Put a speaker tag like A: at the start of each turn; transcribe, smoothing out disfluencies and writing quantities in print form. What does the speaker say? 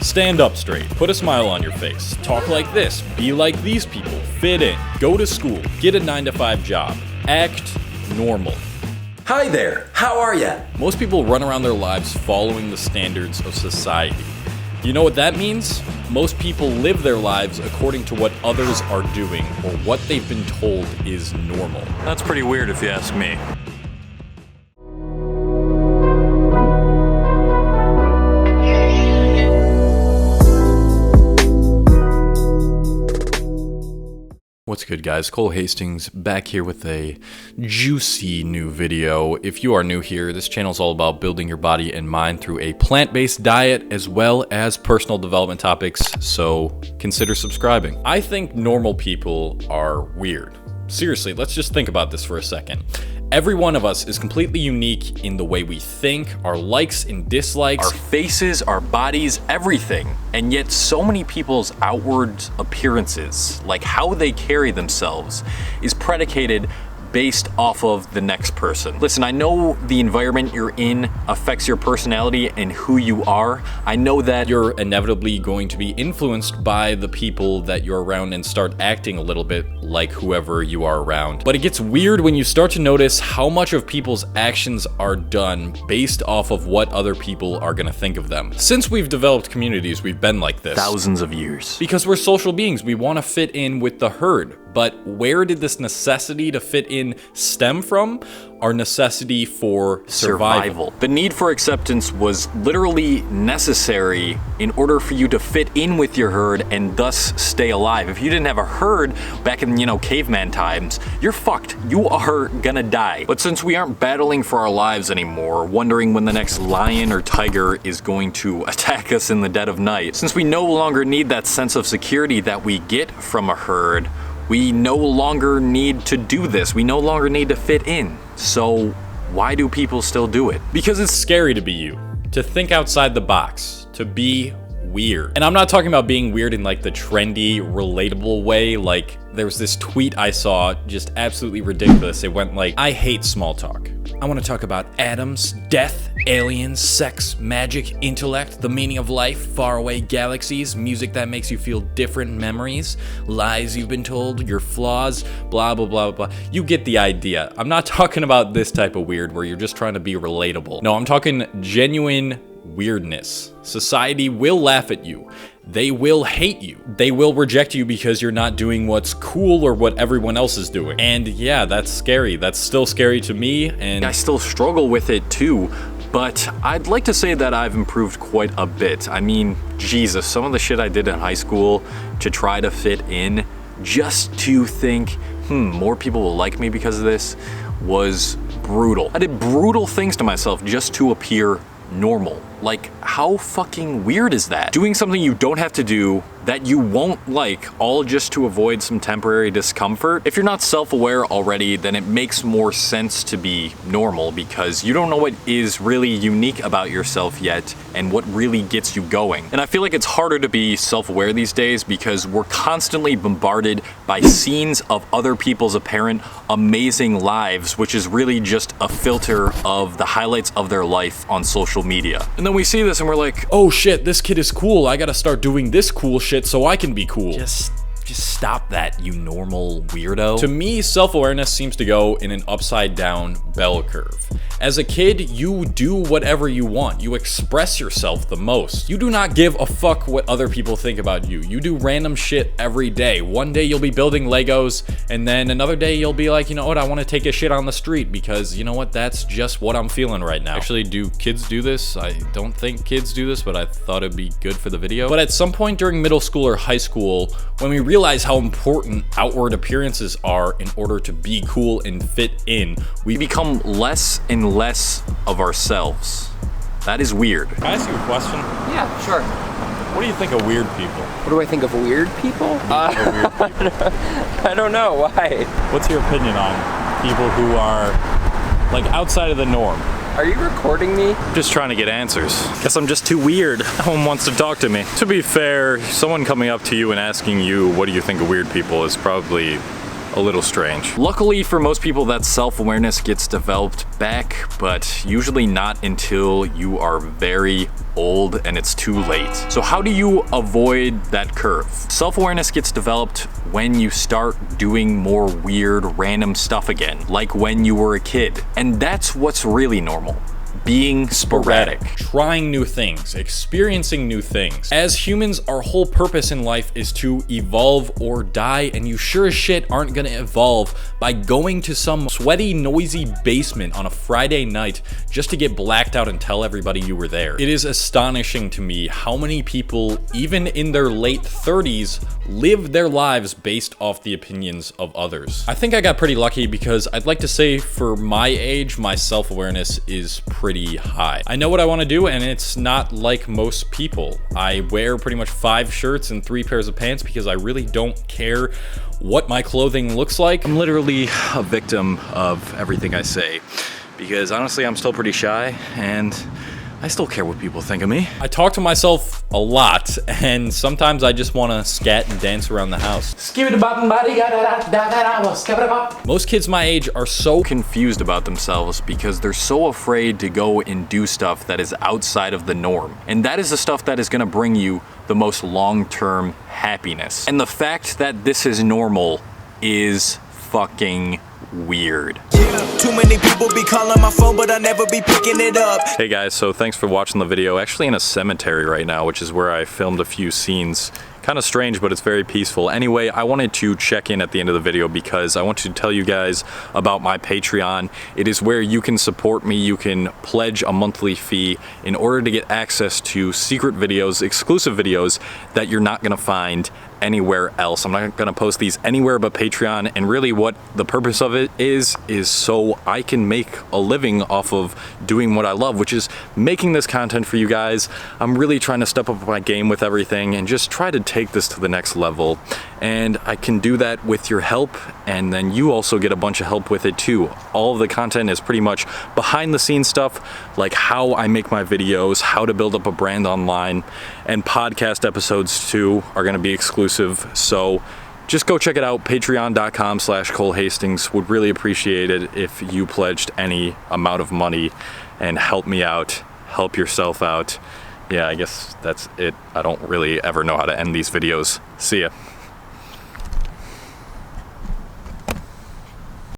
A: Stand up straight, put a smile on your face, talk like this, be like these people, fit in, go to school, get a 9-to-5 job, act normal.
B: Hi there, how are ya?
A: Most people run around their lives following the standards of society. You know what that means? Most people live their lives according to what others are doing or what they've been told is normal.
C: That's pretty weird if you ask me.
A: What's good, guys? Cole Hastings back here with a juicy new video. If you are new here, this channel is all about building your body and mind through a plant-based diet as well as personal development topics, so consider subscribing. I think normal people are weird. Seriously, let's just think about this for a second. Every one of us is completely unique in the way we think, our likes and dislikes,
C: our faces, our bodies, everything. And yet so many people's outward appearances, like how they carry themselves, is predicated based off of the next person. Listen, I know the environment you're in affects your personality and who you are. I know that
A: you're inevitably going to be influenced by the people that you're around and start acting a little bit like whoever you are around. But it gets weird when you start to notice how much of people's actions are done based off of what other people are gonna think of them. Since we've developed communities, we've been like this.
C: Thousands of years.
A: Because we're social beings, we wanna fit in with the herd. But where did this necessity to fit in stem from? Our necessity for survival.
C: The need for acceptance was literally necessary in order for you to fit in with your herd and thus stay alive. If you didn't have a herd back in, caveman times, you're fucked. You are gonna die. But since we aren't battling for our lives anymore, wondering when the next lion or tiger is going to attack us in the dead of night, since we no longer need that sense of security that we get from a herd, we no longer need to do this. We no longer need to fit in. So why do people still do it?
A: Because it's scary to be you, to think outside the box, to be weird. And I'm not talking about being weird in like the trendy, relatable way. Like there was this tweet I saw, just absolutely ridiculous. It went like, I hate small talk. I want to talk about atoms, death, aliens, sex, magic, intellect, the meaning of life, faraway galaxies, music that makes you feel different, memories, lies you've been told, your flaws, blah, blah, blah, blah. You get the idea. I'm not talking about this type of weird where you're just trying to be relatable. No, I'm talking genuine weirdness. Society will laugh at you. They will hate you. They will reject you because you're not doing what's cool or what everyone else is doing. And yeah, that's scary. That's still scary to me, and
C: I still struggle with it too. But I'd like to say that I've improved quite a bit. I mean, Jesus, some of the shit I did in high school to try to fit in, just to think, more people will like me because of this, was brutal. I did brutal things to myself just to appear normal. Like, how fucking weird is that? Doing something you don't have to do, that you won't like, all just to avoid some temporary discomfort. If you're not self-aware already, then it makes more sense to be normal because you don't know what is really unique about yourself yet and what really gets you going. And I feel like it's harder to be self-aware these days because we're constantly bombarded by scenes of other people's apparent amazing lives, which is really just a filter of the highlights of their life on social media. And then we see this and we're like,
A: oh shit, this kid is cool. I gotta start doing this cool shit so I can be cool. Just stop that, you normal weirdo. To me, self-awareness seems to go in an upside down bell curve. As a kid, you do whatever you want. You express yourself the most. You do not give a fuck what other people think about you. You do random shit every day. One day you'll be building Legos, and then another day you'll be like, you know what, I want to take a shit on the street because, you know what, that's just what I'm feeling right now. Actually, do kids do this? I don't think kids do this, but I thought it'd be good for the video. But at some point during middle school or high school, when we realize how important outward appearances are in order to be cool and fit in,
C: we become less and less of ourselves. That is weird.
A: Can I ask you a question?
D: Yeah, sure.
A: What do you think of weird people?
D: What do I think of weird people? I don't know, why?
A: What's your opinion on people who are like outside of the norm?
D: Are you recording me?
C: Just trying to get answers. Guess I'm just too weird. No one wants to talk to me. To be fair, someone coming up to you and asking you, what do you think of weird people, is probably a little strange. Luckily for most people, that self-awareness gets developed back, but usually not until you are very old and it's too late. So how do you avoid that curve? Self-awareness gets developed when you start doing more weird, random stuff again, like when you were a kid. And that's what's really normal. Being sporadic.
A: Trying new things, experiencing new things. As humans, our whole purpose in life is to evolve or die, and you sure as shit aren't gonna evolve by going to some sweaty, noisy basement on a Friday night just to get blacked out and tell everybody you were there. It is astonishing to me how many people, even in their late 30s, live their lives based off the opinions of others. I think I got pretty lucky because I'd like to say for my age, my self-awareness is pretty high. I know what I want to do, and it's not like most people. I wear pretty much 5 shirts and 3 pairs of pants because I really don't care what my clothing looks like.
C: I'm literally a victim of everything I say because honestly, I'm still pretty shy and I still care what people think of me.
A: I talk to myself a lot, and sometimes I just want to scat and dance around the house. Most kids my age are so
C: confused about themselves because they're so afraid to go and do stuff that is outside of the norm. And that is the stuff that is going to bring you the most long-term happiness. And the fact that this is normal is fucking weird.
E: Too many people be calling my phone, but I never be picking it up.
C: Hey guys, so thanks for watching the video. Actually in a cemetery right now, which is where I filmed a few scenes. Kind of strange, but it's very peaceful. Anyway, I wanted to check in at the end of the video because I want to tell you guys about my Patreon. It is where you can support me. You can pledge a monthly fee in order to get access to secret videos, exclusive videos that you're not gonna find anywhere else. I'm not gonna post these anywhere but Patreon, and really what the purpose of it is so I can make a living off of doing what I love, which is making this content for you guys. I'm really trying to step up my game with everything and just try to take this to the next level, and I can do that with your help, and then you also get a bunch of help with it too. All of the content is pretty much behind the scenes stuff, like how I make my videos, how to build up a brand online, and podcast episodes too are gonna be exclusive. So just go check it out, patreon.com/Cole Hastings. Would really appreciate it if you pledged any amount of money and help me out, help yourself out. Yeah, I guess that's it. I don't really ever know how to end these videos. See ya.